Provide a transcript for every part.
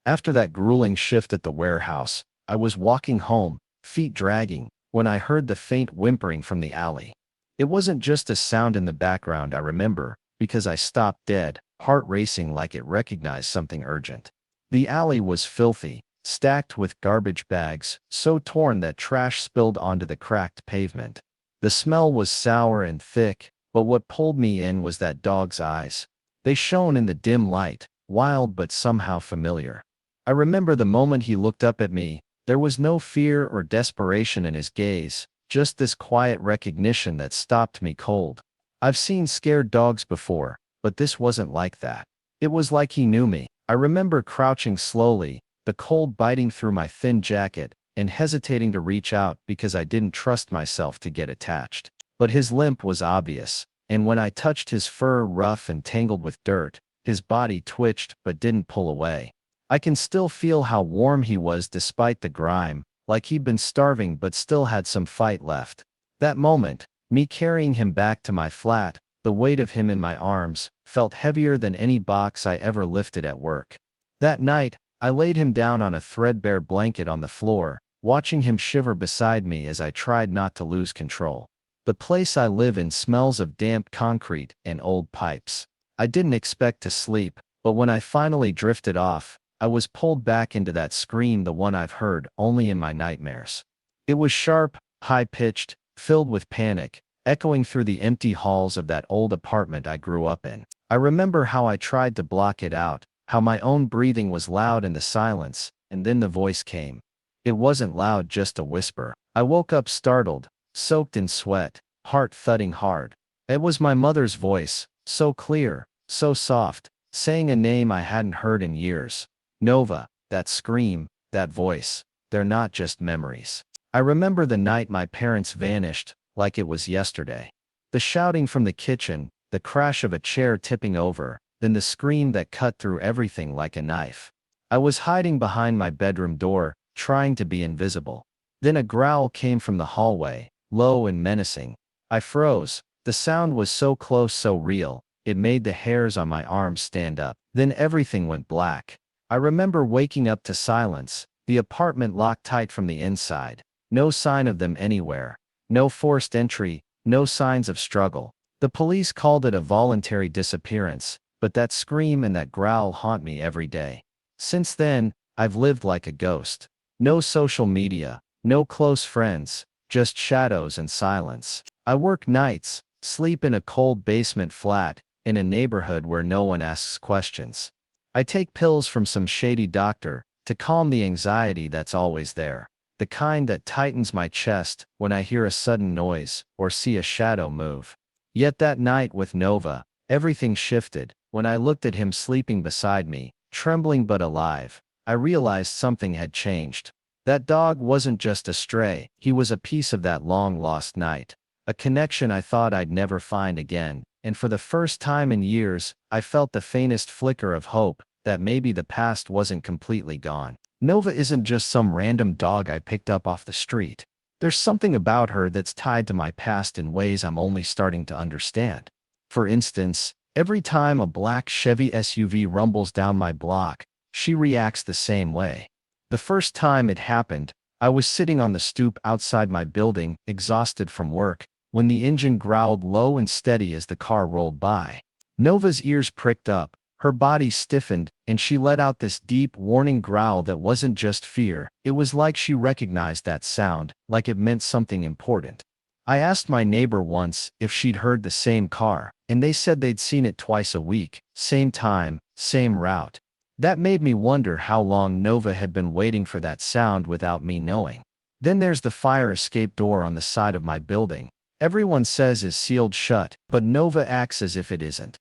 After that grueling shift at the warehouse, I was walking home, feet dragging, when I heard the faint whimpering from the alley. It wasn't just a sound in the background, I remember, because I stopped dead, heart racing like it recognized something urgent. The alley was filthy, stacked with garbage bags, so torn that trash spilled onto the cracked pavement. The smell was sour and thick, but what pulled me in was that dog's eyes. They shone in the dim light, wild but somehow familiar. I remember the moment he looked up at me. There was no fear or desperation in his gaze, just this quiet recognition that stopped me cold. I've seen scared dogs before, but this wasn't like that. It was like he knew me. I remember crouching slowly, the cold biting through my thin jacket, and hesitating to reach out because I didn't trust myself to get attached. But his limp was obvious, and when I touched his fur rough and tangled with dirt, his body twitched but didn't pull away. I can still feel how warm he was despite the grime, like he'd been starving but still had some fight left. That moment, me carrying him back to my flat, the weight of him in my arms, felt heavier than any box I ever lifted at work. That night, I laid him down on a threadbare blanket on the floor, watching him shiver beside me as I tried not to lose control. The place I live in smells of damp concrete and old pipes. I didn't expect to sleep, but when I finally drifted off, I was pulled back into that scream, the one I've heard only in my nightmares. It was sharp, high-pitched, filled with panic, echoing through the empty halls of that old apartment I grew up in. I remember how I tried to block it out, how my own breathing was loud in the silence, and then the voice came. It wasn't loud, just a whisper. I woke up startled, soaked in sweat, heart thudding hard. It was my mother's voice, so clear, so soft, saying a name I hadn't heard in years. Nova. That scream, that voice, they're not just memories. I remember the night my parents vanished, like it was yesterday. The shouting from the kitchen, the crash of a chair tipping over, then the scream that cut through everything like a knife. I was hiding behind my bedroom door, trying to be invisible. Then a growl came from the hallway, low and menacing. I froze. The sound was so close, so real, it made the hairs on my arms stand up. Then everything went black. I remember waking up to silence, the apartment locked tight from the inside. No sign of them anywhere. No forced entry, no signs of struggle. The police called it a voluntary disappearance, but that scream and that growl haunt me every day. Since then, I've lived like a ghost. No social media, no close friends, just shadows and silence. I work nights, sleep in a cold basement flat, in a neighborhood where no one asks questions. I take pills from some shady doctor to calm the anxiety that's always there. The kind that tightens my chest when I hear a sudden noise or see a shadow move. Yet that night with Nova, everything shifted. When I looked at him sleeping beside me, trembling but alive, I realized something had changed. That dog wasn't just a stray, he was a piece of that long-lost night. A connection I thought I'd never find again, and for the first time in years, I felt the faintest flicker of hope that maybe the past wasn't completely gone. Nova isn't just some random dog I picked up off the street. There's something about her that's tied to my past in ways I'm only starting to understand. For instance, every time a black Chevy SUV rumbles down my block, she reacts the same way. The first time it happened, I was sitting on the stoop outside my building, exhausted from work, when the engine growled low and steady as the car rolled by. Nova's ears pricked up, her body stiffened, and she let out this deep, warning growl that wasn't just fear. It was like she recognized that sound, like it meant something important. I asked my neighbor once if she'd heard the same car, and they said they'd seen it twice a week, same time, same route. That made me wonder how long Nova had been waiting for that sound without me knowing. Then there's the fire escape door on the side of my building. Everyone says is sealed shut, but Nova acts as if it isn't.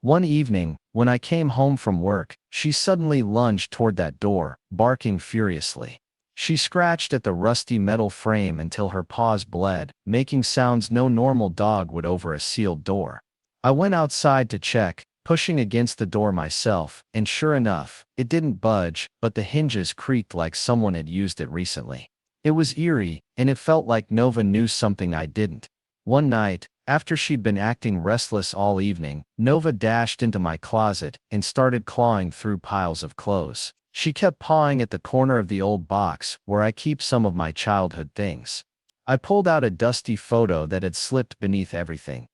One evening, when I came home from work, she suddenly lunged toward that door, barking furiously. She scratched at the rusty metal frame until her paws bled, making sounds no normal dog would over a sealed door. I went outside to check, pushing against the door myself, and sure enough, it didn't budge, but the hinges creaked like someone had used it recently. It was eerie, and it felt like Nova knew something I didn't. One night, after she'd been acting restless all evening, Nova dashed into my closet and started clawing through piles of clothes. She kept pawing at the corner of the old box where I keep some of my childhood things. I pulled out a dusty photo that had slipped beneath everything.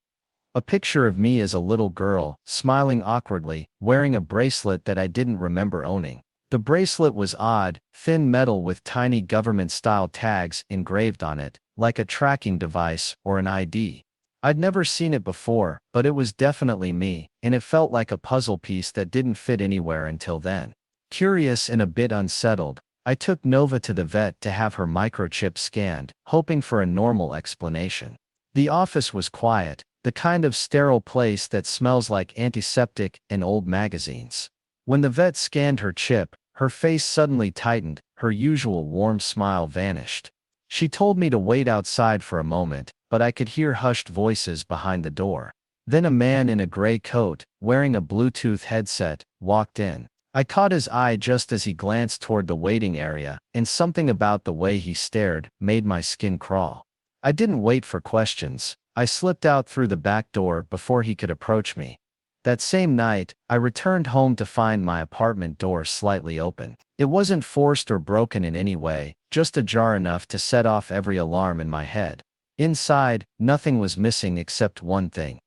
A picture of me as a little girl, smiling awkwardly, wearing a bracelet that I didn't remember owning. The bracelet was odd, thin metal with tiny government-style tags engraved on it, like a tracking device or an ID. I'd never seen it before, but it was definitely me, and it felt like a puzzle piece that didn't fit anywhere until then. Curious and a bit unsettled, I took Nova to the vet to have her microchip scanned, hoping for a normal explanation. The office was quiet, the kind of sterile place that smells like antiseptic and old magazines. When the vet scanned her chip, her face suddenly tightened, her usual warm smile vanished. She told me to wait outside for a moment, but I could hear hushed voices behind the door. Then a man in a gray coat, wearing a Bluetooth headset, walked in. I caught his eye just as he glanced toward the waiting area, and something about the way he stared made my skin crawl. I didn't wait for questions. I slipped out through the back door before he could approach me. That same night, I returned home to find my apartment door slightly open. It wasn't forced or broken in any way, just ajar enough to set off every alarm in my head. Inside, nothing was missing except one thing.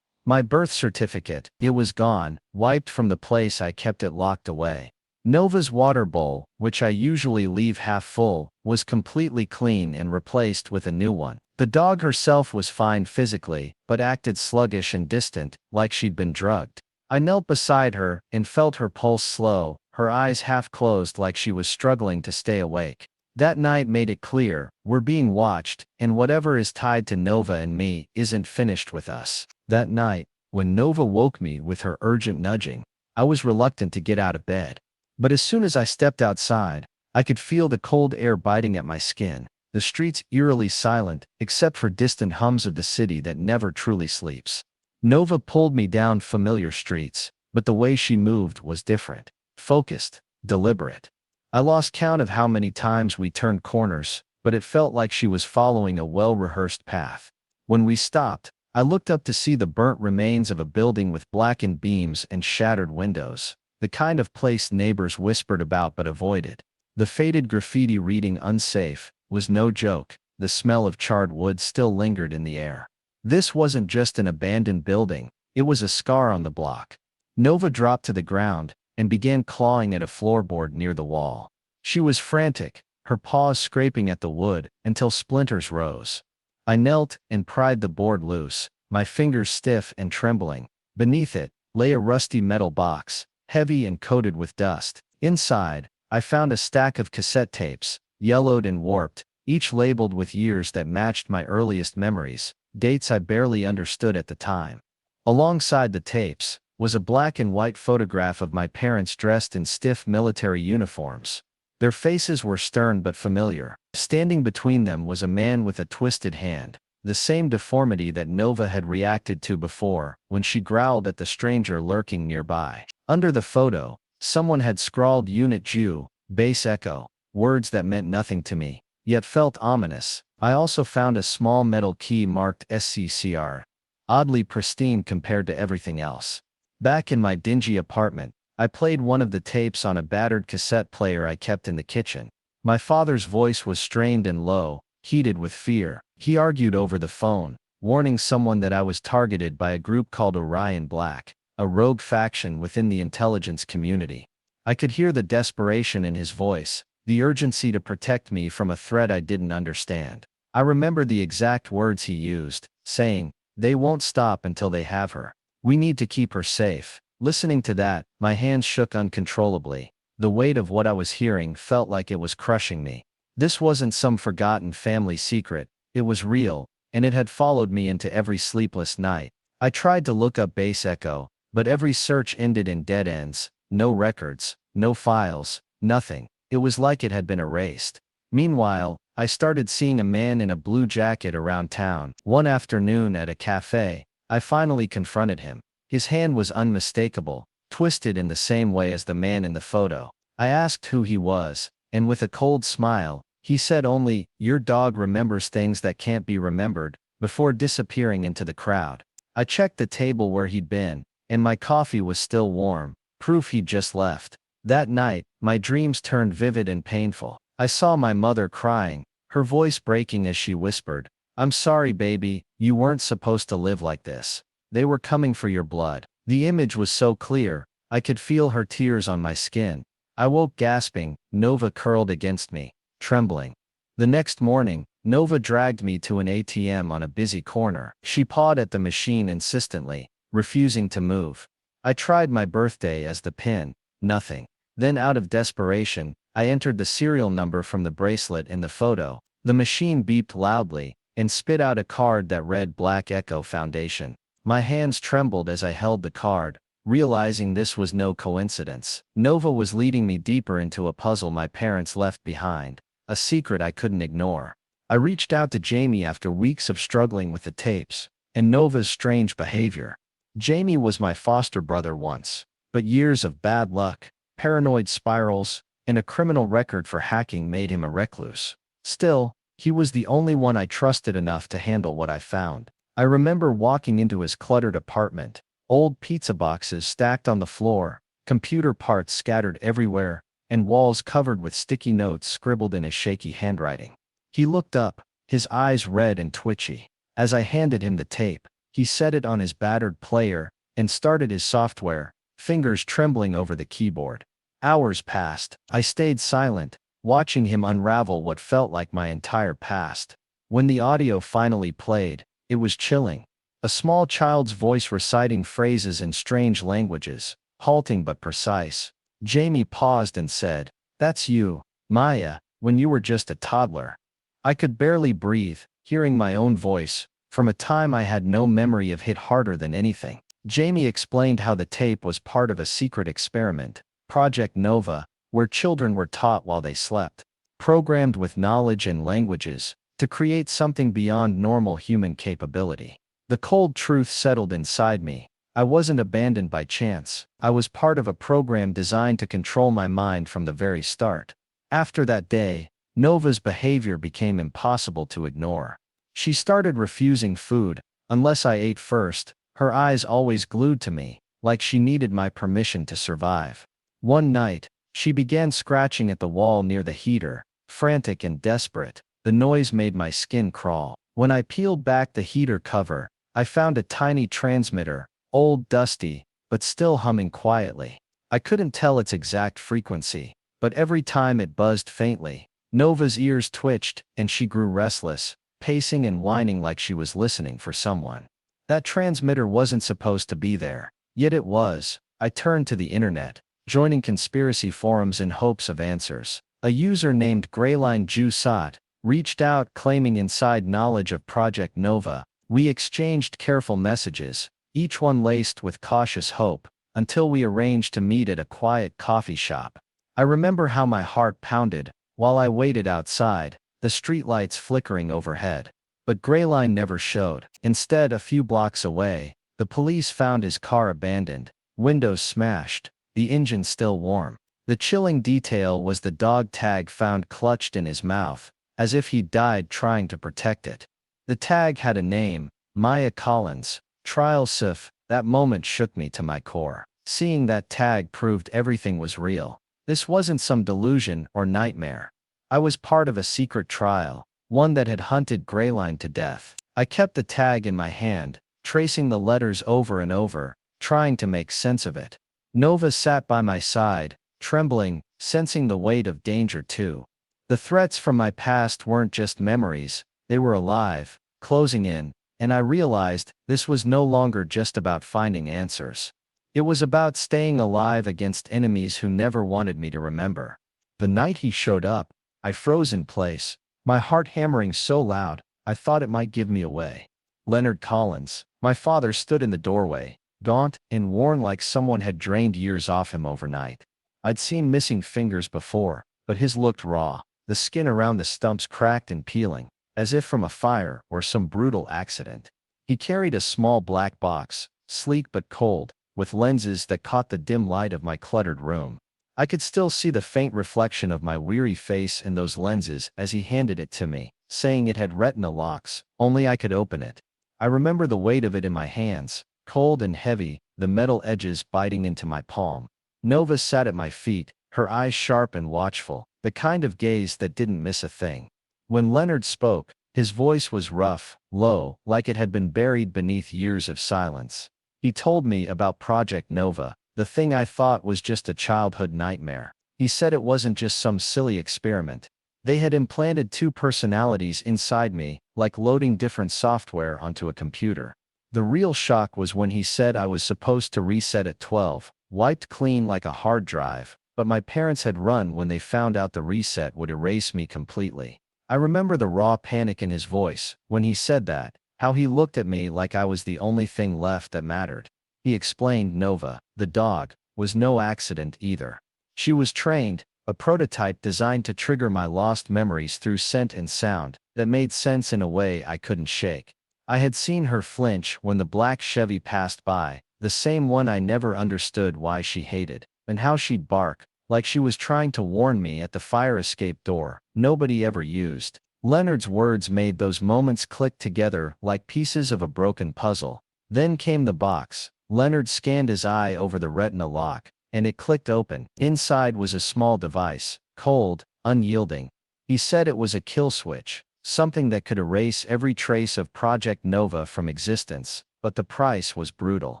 My birth certificate. It was gone, wiped from the place I kept it locked away. Nova's water bowl, which I usually leave half full, was completely clean and replaced with a new one. The dog herself was fine physically, but acted sluggish and distant, like she'd been drugged. I knelt beside her and felt her pulse slow, her eyes half closed like she was struggling to stay awake. That night made it clear, we're being watched, and whatever is tied to Nova and me isn't finished with us. That night, when Nova woke me with her urgent nudging, I was reluctant to get out of bed. But as soon as I stepped outside, I could feel the cold air biting at my skin, the streets eerily silent, except for distant hums of the city that never truly sleeps. Nova pulled me down familiar streets, but the way she moved was different. Focused, deliberate. I lost count of how many times we turned corners, but it felt like she was following a well-rehearsed path. When we stopped, I looked up to see the burnt remains of a building with blackened beams and shattered windows, the kind of place neighbors whispered about but avoided. The faded graffiti reading "Unsafe" was no joke, the smell of charred wood still lingered in the air. This wasn't just an abandoned building, it was a scar on the block. Nova dropped to the ground and began clawing at a floorboard near the wall. She was frantic, her paws scraping at the wood until splinters rose. I knelt and pried the board loose, my fingers stiff and trembling. Beneath it lay a rusty metal box, heavy and coated with dust. Inside, I found a stack of cassette tapes, yellowed and warped, each labeled with years that matched my earliest memories, dates I barely understood at the time. Alongside the tapes was a black and white photograph of my parents dressed in stiff military uniforms. Their faces were stern but familiar. Standing between them was a man with a twisted hand, the same deformity that Nova had reacted to before when she growled at the stranger lurking nearby. Under the photo, someone had scrawled Unit Jew, Base Echo, words that meant nothing to me, yet felt ominous. I also found a small metal key marked SCCR, oddly pristine compared to everything else. Back in my dingy apartment, I played one of the tapes on a battered cassette player I kept in the kitchen. My father's voice was strained and low, heated with fear. He argued over the phone, warning someone that I was targeted by a group called Orion Black, a rogue faction within the intelligence community. I could hear the desperation in his voice, the urgency to protect me from a threat I didn't understand. I remember the exact words he used, saying, "They won't stop until they have her. We need to keep her safe." Listening to that, my hands shook uncontrollably. The weight of what I was hearing felt like it was crushing me. This wasn't some forgotten family secret, it was real, and it had followed me into every sleepless night. I tried to look up Base Echo, but every search ended in dead ends, no records, no files, nothing. It was like it had been erased. Meanwhile, I started seeing a man in a blue jacket around town. One afternoon at a cafe, I finally confronted him. His hand was unmistakable, twisted in the same way as the man in the photo. I asked who he was, and with a cold smile, he said only, "Your dog remembers things that can't be remembered," before disappearing into the crowd. I checked the table where he'd been, and my coffee was still warm, proof he'd just left. That night, my dreams turned vivid and painful. I saw my mother crying, her voice breaking as she whispered, "I'm sorry, baby, you weren't supposed to live like this. They were coming for your blood." The image was so clear, I could feel her tears on my skin. I woke gasping, Nova curled against me, trembling. The next morning, Nova dragged me to an ATM on a busy corner. She pawed at the machine insistently, refusing to move. I tried my birthday as the pin, nothing. Then out of desperation, I entered the serial number from the bracelet in the photo. The machine beeped loudly and spit out a card that read Black Echo Foundation. My hands trembled as I held the card, realizing this was no coincidence. Nova was leading me deeper into a puzzle my parents left behind, a secret I couldn't ignore. I reached out to Jamie after weeks of struggling with the tapes and Nova's strange behavior. Jamie was my foster brother once, but years of bad luck, paranoid spirals, and a criminal record for hacking made him a recluse. Still, he was the only one I trusted enough to handle what I found. I remember walking into his cluttered apartment, old pizza boxes stacked on the floor, computer parts scattered everywhere, and walls covered with sticky notes scribbled in his shaky handwriting. He looked up, his eyes red and twitchy. As I handed him the tape, he set it on his battered player and started his software, fingers trembling over the keyboard. Hours passed. I stayed silent, watching him unravel what felt like my entire past. When the audio finally played, it was chilling. A small child's voice reciting phrases in strange languages, halting but precise. Jamie paused and said, "That's you, Maya, when you were just a toddler." I could barely breathe, hearing my own voice, from a time I had no memory of hit harder than anything. Jamie explained how the tape was part of a secret experiment, Project Nova, where children were taught while they slept, programmed with knowledge and languages, to create something beyond normal human capability. The cold truth settled inside me. I wasn't abandoned by chance. I was part of a program designed to control my mind from the very start. After that day, Nova's behavior became impossible to ignore. She started refusing food, unless I ate first, her eyes always glued to me, like she needed my permission to survive. One night, she began scratching at the wall near the heater, frantic and desperate. The noise made my skin crawl. When I peeled back the heater cover, I found a tiny transmitter, old, dusty, but still humming quietly. I couldn't tell its exact frequency, but every time it buzzed faintly, Nova's ears twitched, and she grew restless, pacing and whining like she was listening for someone. That transmitter wasn't supposed to be there, yet it was. I turned to the internet, joining conspiracy forums in hopes of answers. A user named Greyline Jusat reached out claiming inside knowledge of Project Nova. We exchanged careful messages, each one laced with cautious hope, until we arranged to meet at a quiet coffee shop. I remember how my heart pounded while I waited outside, the streetlights flickering overhead. But Greyline never showed. Instead, a few blocks away, the police found his car abandoned, windows smashed, the engine still warm. The chilling detail was the dog tag found clutched in his mouth, as if he'd died trying to protect it. The tag had a name, Maya Collins, Trial Sif. That moment shook me to my core. Seeing that tag proved everything was real. This wasn't some delusion or nightmare. I was part of a secret trial, one that had hunted Greyline to death. I kept the tag in my hand, tracing the letters over and over, trying to make sense of it. Nova sat by my side, trembling, sensing the weight of danger too. The threats from my past weren't just memories, they were alive, closing in, and I realized this was no longer just about finding answers. It was about staying alive against enemies who never wanted me to remember. The night he showed up, I froze in place, my heart hammering so loud, I thought it might give me away. Leonard Collins, my father, stood in the doorway, gaunt and worn like someone had drained years off him overnight. I'd seen missing fingers before, but his looked raw, the skin around the stumps cracked and peeling, as if from a fire or some brutal accident. He carried a small black box, sleek but cold, with lenses that caught the dim light of my cluttered room. I could still see the faint reflection of my weary face in those lenses as he handed it to me, saying it had retina locks, only I could open it. I remember the weight of it in my hands, cold and heavy, the metal edges biting into my palm. Nova sat at my feet, her eyes sharp and watchful, the kind of gaze that didn't miss a thing. When Leonard spoke, his voice was rough, low, like it had been buried beneath years of silence. He told me about Project Nova, the thing I thought was just a childhood nightmare. He said it wasn't just some silly experiment. They had implanted two personalities inside me, like loading different software onto a computer. The real shock was when he said I was supposed to reset at 12, wiped clean like a hard drive, but my parents had run when they found out the reset would erase me completely. I remember the raw panic in his voice when he said that, how he looked at me like I was the only thing left that mattered. He explained Nova, the dog, was no accident either. She was trained, a prototype designed to trigger my lost memories through scent and sound that made sense in a way I couldn't shake. I had seen her flinch when the black Chevy passed by, the same one I never understood why she hated, and how she'd bark, like she was trying to warn me at the fire escape door nobody ever used. Leonard's words made those moments click together like pieces of a broken puzzle. Then came the box. Leonard scanned his eye over the retina lock, and it clicked open. Inside was a small device, cold, unyielding. He said it was a kill switch, something that could erase every trace of Project Nova from existence, but the price was brutal.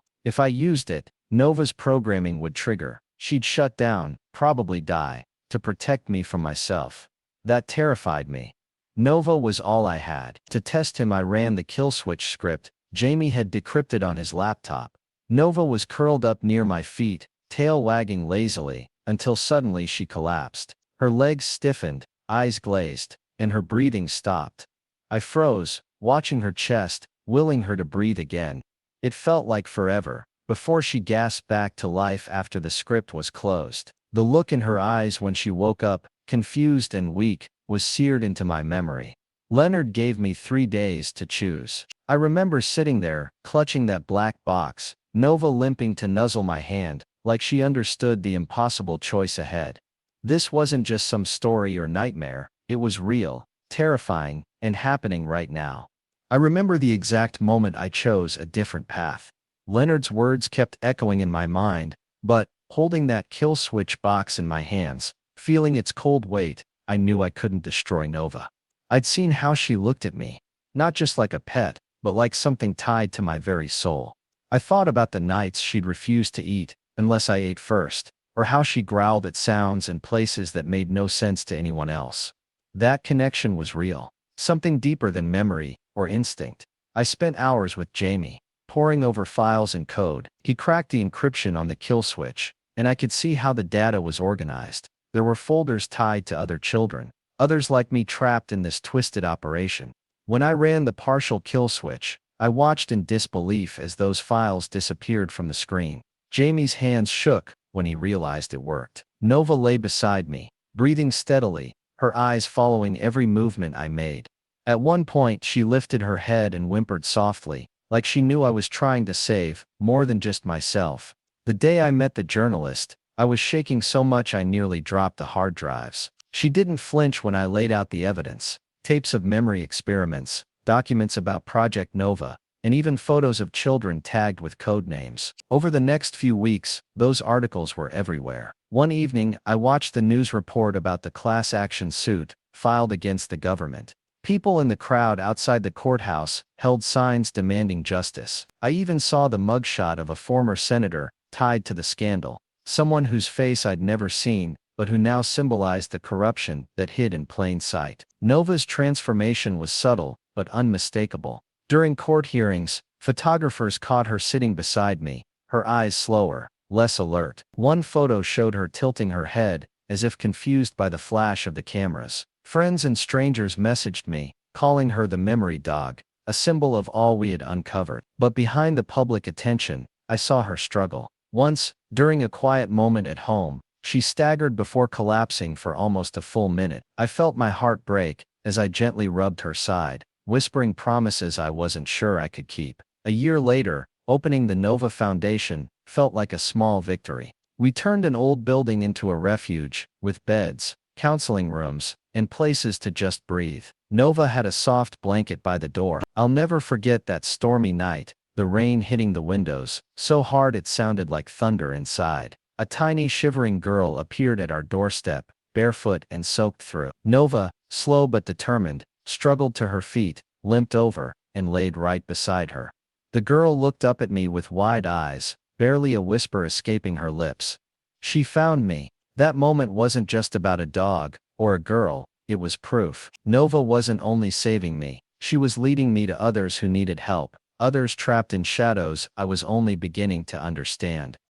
If I used it, Nova's programming would trigger. She'd shut down, probably die, to protect me from myself. That terrified me. Nova was all I had. To test him, I ran the kill switch script Jamie had decrypted on his laptop. Nova was curled up near my feet, tail wagging lazily, until suddenly she collapsed. Her legs stiffened, eyes glazed, and her breathing stopped. I froze, watching her chest, willing her to breathe again. It felt like forever, before she gasped back to life after the script was closed. The look in her eyes when she woke up, confused and weak, was seared into my memory. Leonard gave me 3 days to choose. I remember sitting there, clutching that black box, Nova limping to nuzzle my hand, like she understood the impossible choice ahead. This wasn't just some story or nightmare, it was real, terrifying, and happening right now. I remember the exact moment I chose a different path. Leonard's words kept echoing in my mind, but, holding that kill switch box in my hands, feeling its cold weight, I knew I couldn't destroy Nova. I'd seen how she looked at me, not just like a pet, but like something tied to my very soul. I thought about the nights she'd refuse to eat, unless I ate first, or how she growled at sounds and places that made no sense to anyone else. That connection was real, something deeper than memory or instinct. I spent hours with Jamie, poring over files and code. He cracked the encryption on the kill switch, and I could see how the data was organized. There were folders tied to other children, others like me trapped in this twisted operation. When I ran the partial kill switch, I watched in disbelief as those files disappeared from the screen. Jamie's hands shook when he realized it worked. Nova lay beside me, breathing steadily, her eyes following every movement I made. At one point she lifted her head and whimpered softly, like she knew I was trying to save more than just myself. The day I met the journalist, I was shaking so much I nearly dropped the hard drives. She didn't flinch when I laid out the evidence, tapes of memory experiments, documents about Project Nova, and even photos of children tagged with code names. Over the next few weeks, those articles were everywhere. One evening, I watched the news report about the class action suit filed against the government. People in the crowd outside the courthouse held signs demanding justice. I even saw the mugshot of a former senator tied to the scandal, someone whose face I'd never seen, but who now symbolized the corruption that hid in plain sight. Nova's transformation was subtle, but unmistakable. During court hearings, photographers caught her sitting beside me, her eyes slower, less alert. One photo showed her tilting her head, as if confused by the flash of the cameras. Friends and strangers messaged me, calling her the memory dog, a symbol of all we had uncovered. But behind the public attention, I saw her struggle. Once, during a quiet moment at home, she staggered before collapsing for almost a full minute. I felt my heart break as I gently rubbed her side, whispering promises I wasn't sure I could keep. A year later, opening the Nova Foundation felt like a small victory. We turned an old building into a refuge, with beds, counseling rooms, and places to just breathe. Nova had a soft blanket by the door. I'll never forget that stormy night, the rain hitting the windows, so hard it sounded like thunder inside. A tiny shivering girl appeared at our doorstep, barefoot and soaked through. Nova, slow but determined, struggled to her feet, limped over, and laid right beside her. The girl looked up at me with wide eyes, barely a whisper escaping her lips. She found me. That moment wasn't just about a dog, or a girl, it was proof. Nova wasn't only saving me, she was leading me to others who needed help, others trapped in shadows I was only beginning to understand.